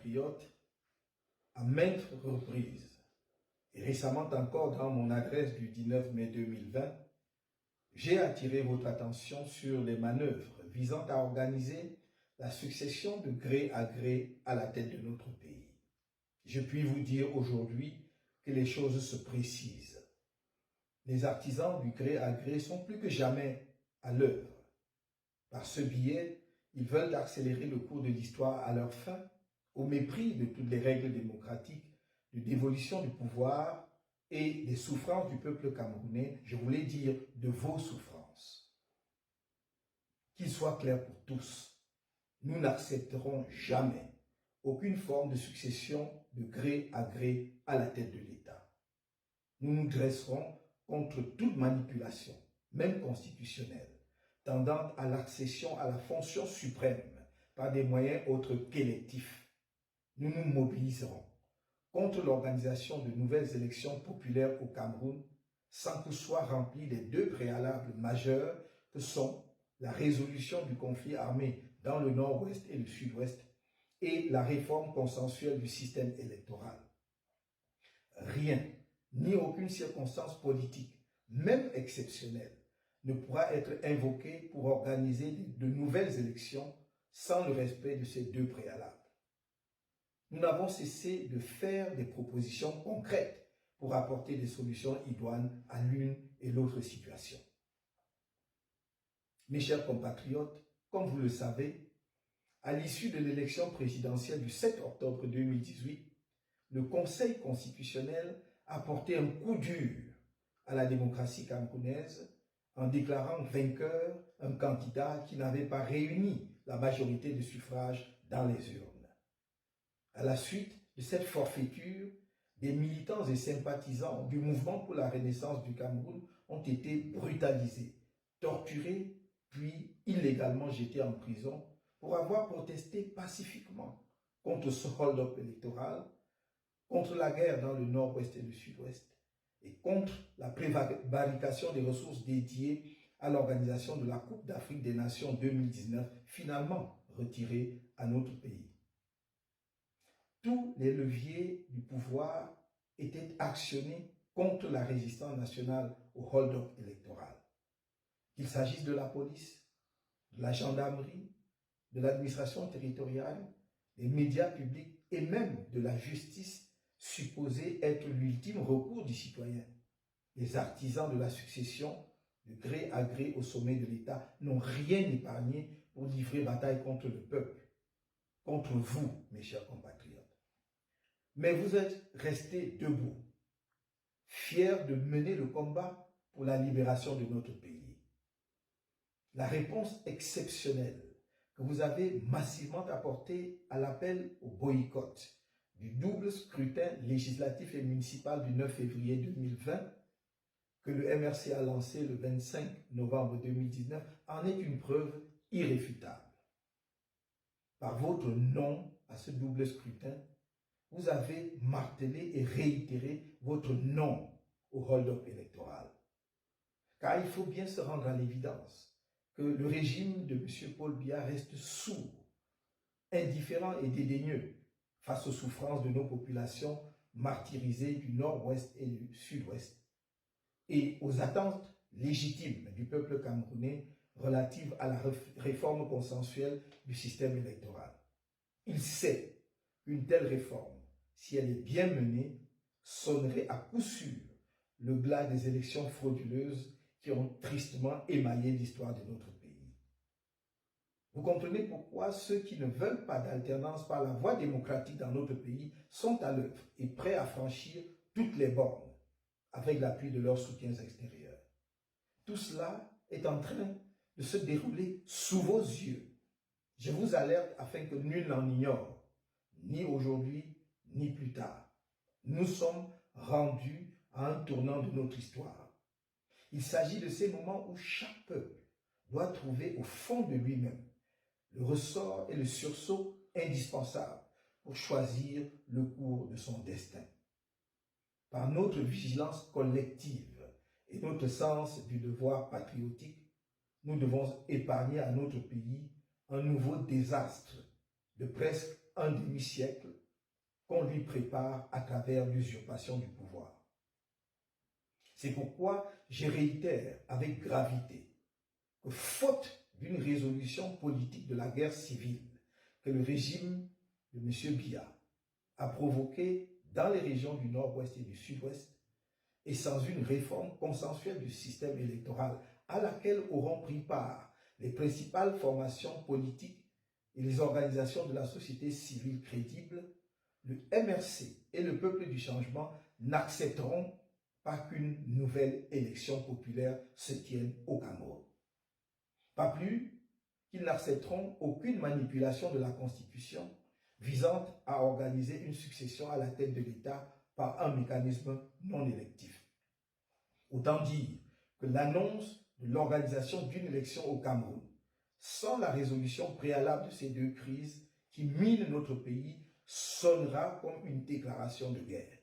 compatriotes, à maintes reprises, et récemment encore dans mon adresse du 19 mai 2020, j'ai attiré votre attention sur les manœuvres visant à organiser la succession de gré à gré à la tête de notre pays. Je puis vous dire aujourd'hui que les choses se précisent. Les artisans du gré à gré sont plus que jamais à l'œuvre. Par ce biais, ils veulent accélérer le cours de l'histoire à leur fin, au mépris de toutes les règles démocratiques de dévolution du pouvoir et des souffrances du peuple camerounais, je voulais dire de vos souffrances. Qu'il soit clair pour tous, nous n'accepterons jamais aucune forme de succession de gré à gré à la tête de l'État. Nous nous dresserons contre toute manipulation, même constitutionnelle, tendant à l'accession à la fonction suprême par des moyens autres qu'électifs. Nous nous mobiliserons contre l'organisation de nouvelles élections populaires au Cameroun sans que soient remplis les deux préalables majeurs que sont la résolution du conflit armé dans le nord-ouest et le sud-ouest et la réforme consensuelle du système électoral. Rien, ni aucune circonstance politique, même exceptionnelle, ne pourra être invoqué pour organiser de nouvelles élections sans le respect de ces deux préalables. Nous n'avons cessé de faire des propositions concrètes pour apporter des solutions idoines à l'une et l'autre situation. Mes chers compatriotes, comme vous le savez, à l'issue de l'élection présidentielle du 7 octobre 2018, le Conseil constitutionnel a porté un coup dur à la démocratie camerounaise en déclarant vainqueur un candidat qui n'avait pas réuni la majorité de suffrages dans les urnes. À la suite de cette forfaiture, des militants et sympathisants du mouvement pour la renaissance du Cameroun ont été brutalisés, torturés, puis illégalement jetés en prison pour avoir protesté pacifiquement contre ce hold-up électoral, contre la guerre dans le nord-ouest et le sud-ouest, et contre la prévarication des ressources dédiées à l'organisation de la Coupe d'Afrique des Nations 2019, finalement retirée à notre pays. Tous les leviers du pouvoir étaient actionnés contre la résistance nationale au hold-up électoral. Qu'il s'agisse de la police, de la gendarmerie, de l'administration territoriale, des médias publics et même de la justice supposée être l'ultime recours du citoyen. Les artisans de la succession, de gré à gré au sommet de l'État, n'ont rien épargné pour livrer bataille contre le peuple, contre vous, mes chers compatriotes. Mais vous êtes restés debout, fiers de mener le combat pour la libération de notre pays. La réponse exceptionnelle que vous avez massivement apportée à l'appel au boycott du double scrutin législatif et municipal du 9 février 2020 que le MRC a lancé le 25 novembre 2019 en est une preuve irréfutable. Par votre non à ce double scrutin, vous avez martelé et réitéré votre non au hold-up électoral. Car il faut bien se rendre à l'évidence que le régime de M. Paul Biya reste sourd, indifférent et dédaigneux face aux souffrances de nos populations martyrisées du nord-ouest et du sud-ouest et aux attentes légitimes du peuple camerounais relatives à la réforme consensuelle du système électoral. Il sait qu'une telle réforme, si elle est bien menée, sonnerait à coup sûr le glas des élections frauduleuses qui ont tristement émaillé l'histoire de notre pays. Vous comprenez pourquoi ceux qui ne veulent pas d'alternance par la voie démocratique dans notre pays sont à l'œuvre et prêts à franchir toutes les bornes avec l'appui de leurs soutiens extérieurs. Tout cela est en train de se dérouler sous vos yeux. Je vous alerte afin que nul n'en ignore, ni aujourd'hui, ni plus tard. Nous sommes rendus à un tournant de notre histoire. Il s'agit de ces moments où chaque peuple doit trouver au fond de lui-même le ressort et le sursaut indispensables pour choisir le cours de son destin. Par notre vigilance collective et notre sens du devoir patriotique, nous devons épargner à notre pays un nouveau désastre de presque un demi-siècle qu'on lui prépare à travers l'usurpation du pouvoir. C'est pourquoi je réitère avec gravité que faute d'une résolution politique de la guerre civile que le régime de M. Biya a provoquée dans les régions du nord-ouest et du sud-ouest, et sans une réforme consensuelle du système électoral à laquelle auront pris part les principales formations politiques et les organisations de la société civile crédibles, le MRC et le peuple du changement n'accepteront pas qu'une nouvelle élection populaire se tienne au Cameroun. Pas plus qu'ils n'accepteront aucune manipulation de la Constitution visant à organiser une succession à la tête de l'État par un mécanisme non électif. Autant dire que l'annonce de l'organisation d'une élection au Cameroun, sans la résolution préalable de ces deux crises qui minent notre pays, sonnera comme une déclaration de guerre.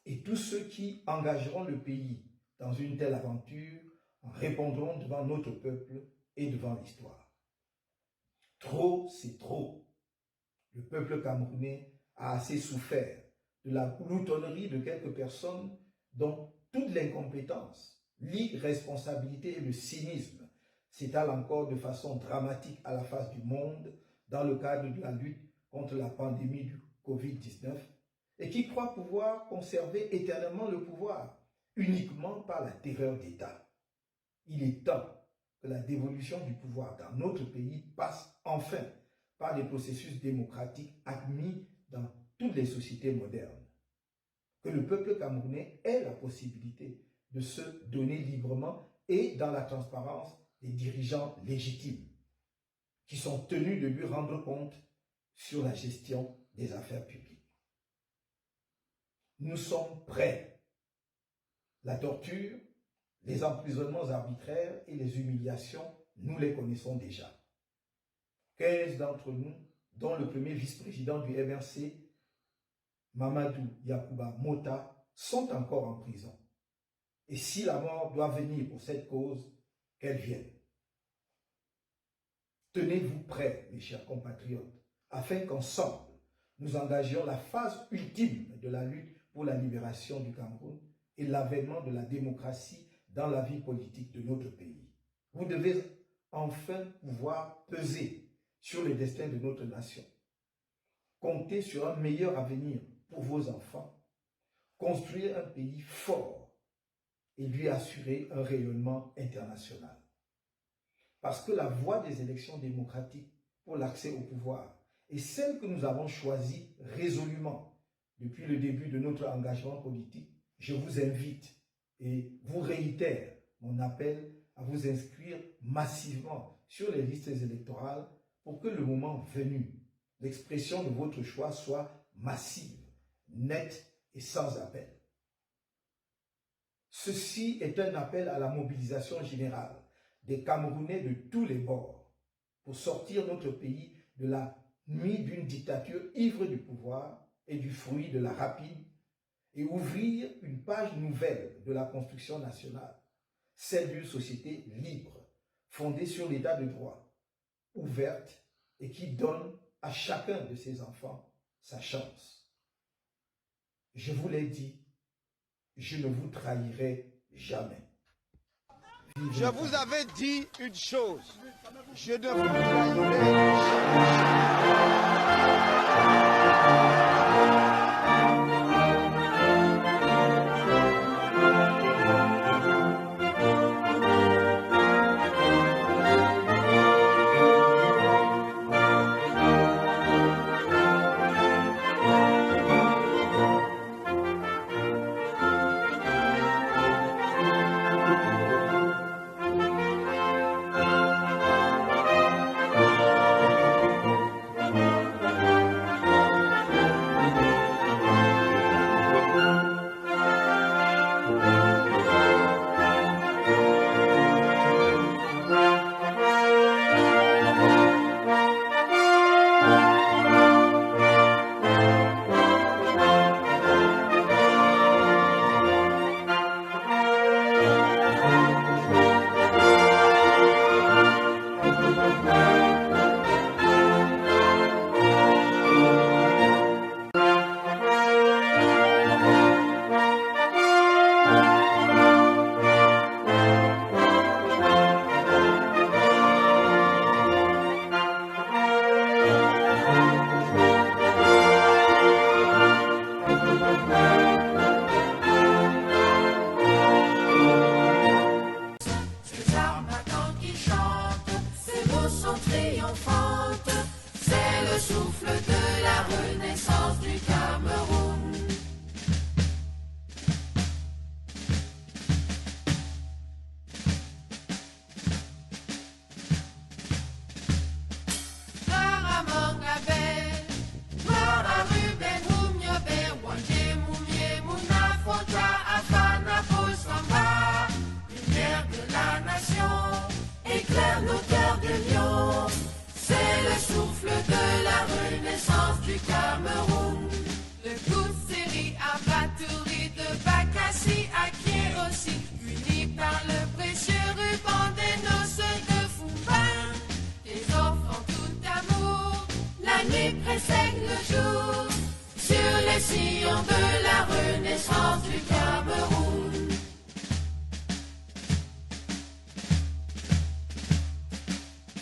Et tous ceux qui engageront le pays dans une telle aventure en répondront devant notre peuple et devant l'histoire. Trop, c'est trop. Le peuple camerounais a assez souffert de la gloutonnerie de quelques personnes dont toute l'incompétence, l'irresponsabilité et le cynisme s'étalent encore de façon dramatique à la face du monde dans le cadre de la lutte contre la pandémie du Covid-19 et qui croient pouvoir conserver éternellement le pouvoir uniquement par la terreur d'État. Il est temps que la dévolution du pouvoir dans notre pays passe enfin par des processus démocratiques admis dans toutes les sociétés modernes. Que le peuple camerounais ait la possibilité de se donner librement et dans la transparence des dirigeants légitimes qui sont tenus de lui rendre compte sur la gestion des affaires publiques. Nous sommes prêts. La torture, les emprisonnements arbitraires et les humiliations, nous les connaissons déjà. 15 d'entre nous, dont le premier vice-président du MRC, Mamadou Yacouba Mota, sont encore en prison. Et si la mort doit venir pour cette cause, qu'elle vienne. Tenez-vous prêts, mes chers compatriotes, afin qu'ensemble, nous engagions la phase ultime de la lutte pour la libération du Cameroun et l'avènement de la démocratie dans la vie politique de notre pays. Vous devez enfin pouvoir peser sur le destin de notre nation, compter sur un meilleur avenir pour vos enfants, construire un pays fort et lui assurer un rayonnement international. Parce que la voie des élections démocratiques pour l'accès au pouvoir est celle que nous avons choisie résolument depuis le début de notre engagement politique. Je vous invite et vous réitère mon appel à vous inscrire massivement sur les listes électorales pour que le moment venu, l'expression de votre choix soit massive, nette et sans appel. Ceci est un appel à la mobilisation générale des Camerounais de tous les bords pour sortir notre pays de la nuit d'une dictature ivre du pouvoir et du fruit de la rapine et ouvrir une page nouvelle de la construction nationale, celle d'une société libre, fondée sur l'état de droit, ouverte et qui donne à chacun de ses enfants sa chance. Je vous l'ai dit, je ne vous trahirai jamais. Je vous avais dit une chose, je ne vous trahirai le souffle de la renaissance du Cameroun. Gloire à Mongabel, gloire à Ruben Oumiobe, Wanje Moumie Mouna Fonta Afana Posamba, lumière de la nation, éclaire nos cœurs de lion. C'est le souffle de la renaissance du Cameroun. Le Koutseri Abatouri de Bakassi à Kérossi, unis par le précieux ruban des noces de Foumbin. Des enfants tout amour, la nuit précède le jour, sur les sillons de la renaissance du Cameroun.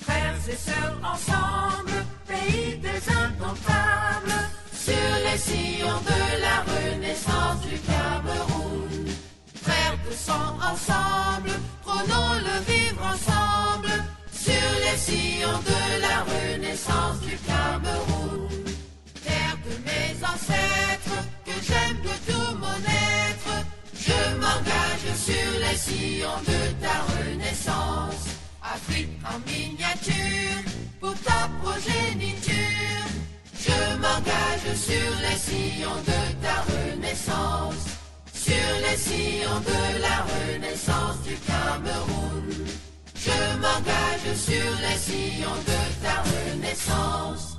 Frères et sœurs ensemble, pays des indomptables, sur les sillons de la renaissance du Cameroun. Frères de sang ensemble, prenons le vivre ensemble, sur les sillons de la renaissance du Cameroun. Terre de mes ancêtres, que j'aime de tout mon être, je m'engage sur les sillons de ta renaissance. Afrique en miniature, pour ta progéniture, je m'engage sur les sillons de ta renaissance, sur les sillons de la renaissance du Cameroun. Je m'engage sur les sillons de ta renaissance.